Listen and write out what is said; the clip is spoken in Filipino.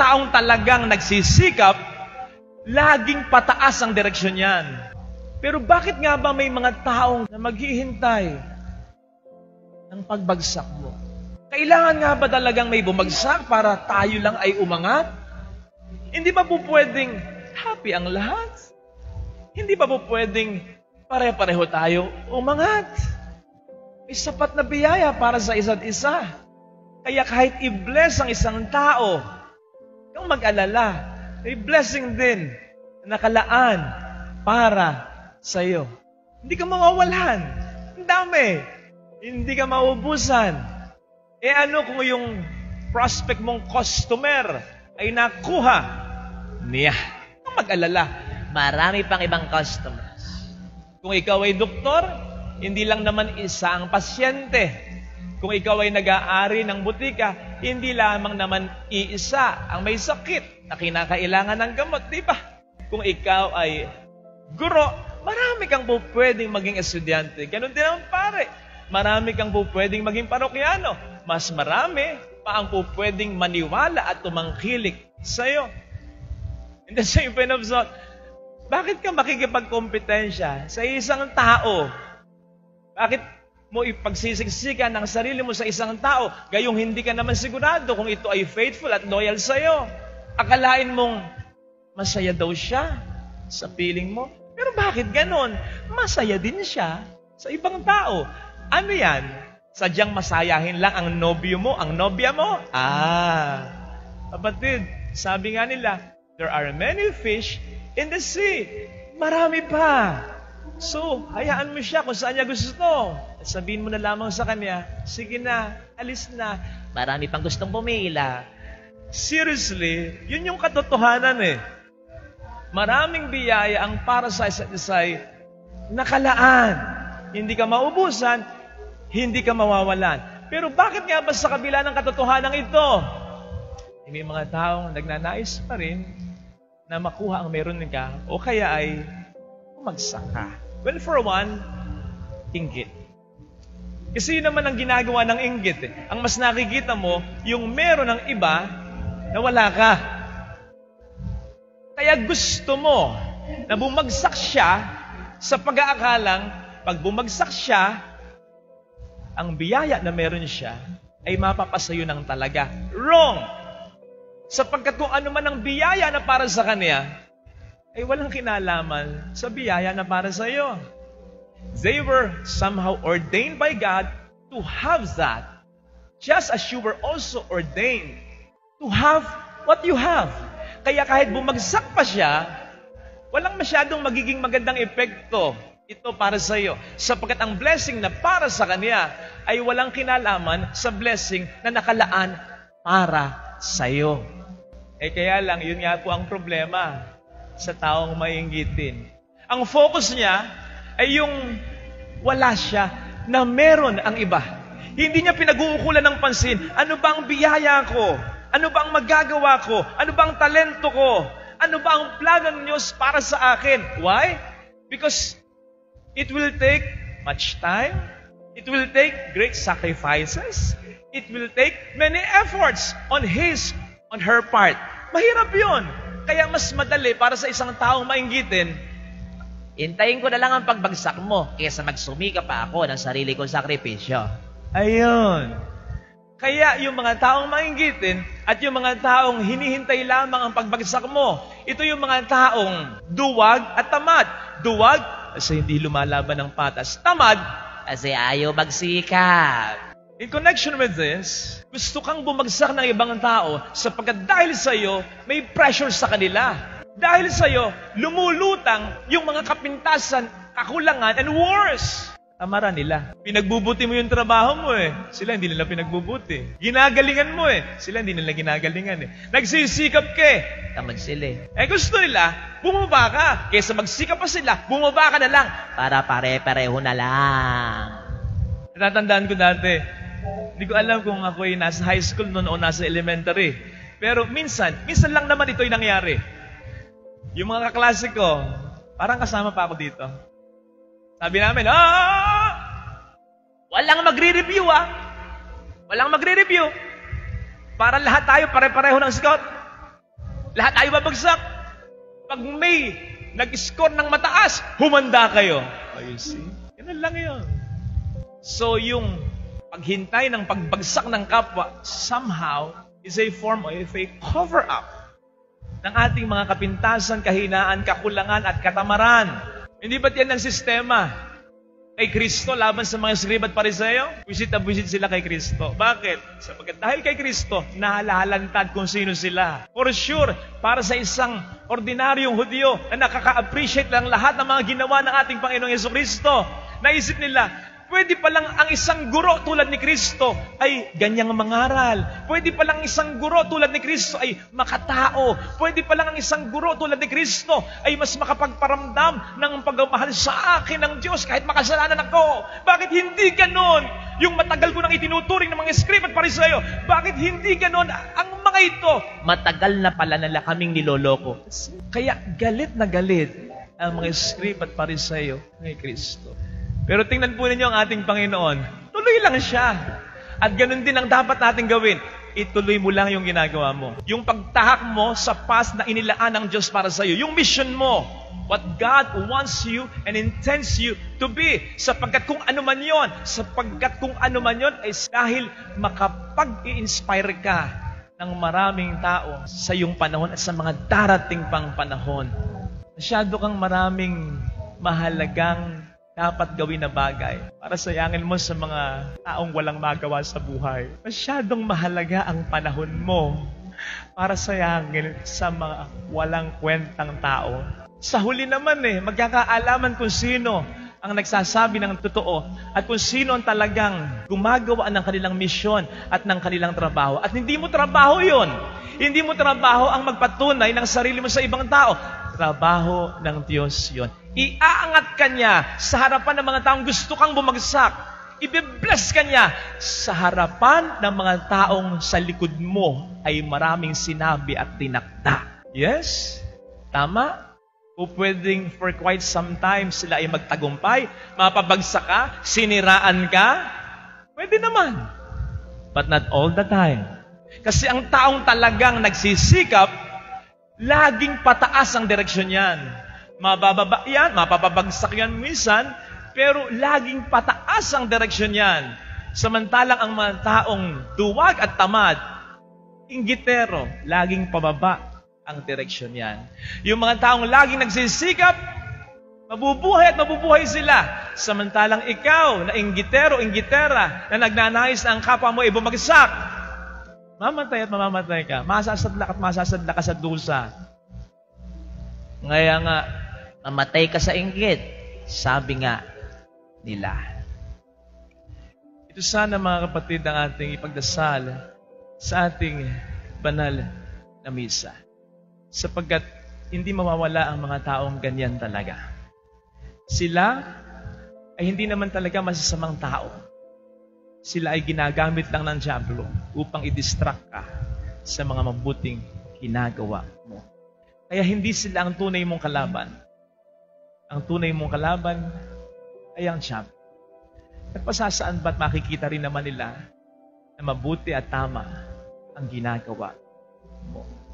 taong talagang nagsisikap, laging pataas ang direksyon yan. Pero bakit nga ba may mga taong na maghihintay ng pagbagsak mo? Kailangan nga ba talagang may bumagsak para tayo lang ay umangat? Hindi ba po pwedeng happy ang lahat? Hindi ba po pwedeng pare-pareho tayo umangat? May sapat na biyaya para sa isa't isa. Kaya kahit i-bless ang isang tao, kung mag-alala, may blessing din na nakalaan para sa iyo. Hindi ka mawawalan. Ang dami. Hindi ka maubusan. Eh ano kung yung prospect mong customer ay nakuha niya? Kung mag-alala, marami pang ibang customers. Kung ikaw ay doktor, hindi lang naman isa ang pasyente. Kung ikaw ay nag-aari ng butika, hindi lamang naman iisa ang may sakit na kinakailangan ng gamot, di ba? Kung ikaw ay guro, marami kang po pwedeng maging estudyante. Ganun din ang pare. Marami kang po pwedeng maging parokyano. Mas marami pa ang po pwedeng maniwala at tumangkilik sa'yo. In the same vein of thought, bakit ka makikipagkompetensya sa isang tao? Bakit mo ipagsisiksikan ang sarili mo sa isang tao, gayong hindi ka naman sigurado kung ito ay faithful at loyal sa'yo? Akalain mong masaya daw siya sa piling mo. Pero bakit ganon? Masaya din siya sa ibang tao. Ano yan? Sadyang masayahin lang ang nobyo mo, ang nobya mo? Kapatid, sabi nga nila, there are many fish in the sea. Marami pa. So, hayaan mo siya kung saan niya gusto. At sabihin mo na lamang sa kanya, sige na, alis na. Marami pang gustong pumila. Seriously, yun yung katotohanan eh. Maraming biyaya ang para sa isa't isa'y nakalaan. Hindi ka maubusan, hindi ka mawawalan. Pero bakit nga ba sa kabila ng katotohanan ito, may mga taong nagnanais pa rin na makuha ang meron ka o kaya ay umagsak ka? Well, for one, inggit. Kasi yun naman ang ginagawa ng inggit eh. Ang mas nakikita mo, yung meron ng iba na wala ka. Kaya gusto mo na bumagsak siya sa pag-aakalang pag bumagsak siya, ang biyaya na meron siya ay mapapasayo ng talaga. Wrong! Sapagkat kung ano man ang biyaya na para sa kanya, ay walang kinalaman sa biyaya na para sa iyo. They were somehow ordained by God to have that, just as you were also ordained to have what you have. Kaya kahit bumagsak pa siya, walang masyadong magiging magandang epekto ito para sa iyo. Sapagkat ang blessing na para sa kanya ay walang kinalaman sa blessing na nakalaan para sa iyo. Eh kaya lang, yun nga po ang problema sa taong mainggitin. Ang focus niya ay yung wala siya na meron ang iba. Hindi niya pinag-uukulan ng pansin, ano ba ang biyaya ko? Ano ba ang magagawa ko? Ano ba ang talento ko? Ano ba ang plano ng Diyos para sa akin? Why? Because it will take much time. It will take great sacrifices. It will take many efforts on her part. Mahirap yun. Kaya mas madali para sa isang taong mainggitin, hintayin ko na lang ang pagbagsak mo kaysa magsumika pa ako ng sarili kong sakripisyo. Ayun. Kaya yung mga taong mainggitin at yung mga taong hinihintay lamang ang pagbagsak mo, ito yung mga taong duwag at tamad. Duwag kasi hindi lumalaban ng patas. Tamad kasi ayaw magsikap. In connection with this, gusto kang bumagsak ng ibang tao sapagkat dahil sa iyo, may pressure sa kanila. Dahil sa iyo, lumulutang yung mga kapintasan, kakulangan, and worse. Tamara nila. Pinagbubuti mo yung trabaho mo eh. Sila hindi nila pinagbubuti. Ginagalingan mo eh. Sila hindi nila ginagalingan eh. Nagsisikap ka eh. Tamad sila eh. Eh gusto nila, bumaba ka. Kaysa magsikap pa sila, bumaba ka na lang. Para pare-pareho na lang. Natatandaan ko dati, hindi ko alam kung ako ay nasa high school noon o nasa elementary. Pero minsan lang naman ito'y nangyari. Yung mga kaklase ko, parang kasama pa ako dito. Sabi namin, walang magre-review Walang magre-review. Para lahat tayo pare-pareho ng scout. Lahat tayo babagsak. Pag may nag-score ng mataas, humanda kayo. Oh, you see? Ganun lang yun. So, yung paghintay ng pagbagsak ng kapwa, somehow, is a form of a cover-up ng ating mga kapintasan, kahinaan, kakulangan, at katamaran. Hindi ba't yan ang sistema kay Kristo laban sa mga Eskrib at Pariseo? Buwisit na buwisit sila kay Kristo. Bakit? Sapagkat dahil kay Kristo, nahalalantad kung sino sila. For sure, para sa isang ordinaryong Hudyo na nakaka-appreciate lang lahat ng mga ginawa ng ating Panginoong Jesucristo, naisip nila, pwede palang ang isang guro tulad ni Kristo ay ganyang mangaral. Pwede palang isang guro tulad ni Kristo ay makatao. Pwede palang ang isang guro tulad ni Kristo ay mas makapagparamdam ng pagmamahal sa akin ng Diyos kahit makasalanan ako. Bakit hindi ganon? Yung matagal ko nang itinuturing ng mga Eskrib at Pariseo, bakit hindi ganon ang mga ito? Matagal na pala nila kaming niloloko. Kaya galit na galit ang mga Eskrib at Pariseo kay Kristo. Pero tingnan po ninyo ang ating Panginoon. Tuloy lang siya. At ganun din ang dapat natin gawin. Ituloy mo lang yung ginagawa mo. Yung pagtahak mo sa path na inilaan ng Diyos para sa iyo. Yung mission mo. What God wants you and intends you to be. Sapagkat kung ano man yon, ay dahil makapag-i-inspire ka ng maraming tao sa iyong panahon at sa mga darating pang panahon. Masyado kang maraming mahalagang dapat gawin na bagay para sayangin mo sa mga taong walang magawa sa buhay. Masyadong mahalaga ang panahon mo para sayangin sa mga walang kwentang tao. Sa huli naman magkakaalaman kung sino ang nagsasabi ng totoo at kung sino ang talagang gumagawa ng kanilang misyon at ng kanilang trabaho. At hindi mo trabaho yon. Hindi mo trabaho ang magpatunay ng sarili mo sa ibang tao. Trabaho ng Diyos yon. Iaangat ka niya sa harapan ng mga taong gusto kang bumagsak. Ibe-bless ka niya sa harapan ng mga taong sa likod mo ay maraming sinabi at tinakda. Yes? Tama? O pwedeng for quite some time sila ay magtagumpay, mapabagsak ka, siniraan ka? Pwede naman. But not all the time. Kasi ang taong talagang nagsisikap, laging pataas ang direksyon yan. Mabababa yan, mapapabagsak yan minsan, pero laging pataas ang direksyon yan. Samantalang ang mga taong duwag at tamad, inggitero, laging pababa ang direksyon yan. Yung mga taong laging nagsisikap, mabubuhay at mabubuhay sila. Samantalang ikaw na inggitero, inggitera, na nagnanais na ang kapwa mo ay bumagsak, mamatay at mamamatay ka. Masasadla ka sa dusa. Ngaya nga, mamatay ka sa inggit. Sabi nga nila. Ito sana mga kapatid ang ating ipagdasal sa ating banal na misa. Sapagkat hindi mawawala ang mga taong ganyan talaga. Sila ay hindi naman talaga masasamang tao. Sila ay ginagamit lang ng dyablo upang i-distract ka sa mga mabuting ginagawa mo. Kaya hindi sila ang tunay mong kalaban. Ang tunay mong kalaban ay ang dyablo. At pasasaan ba't makikita rin naman nila na mabuti at tama ang ginagawa mo.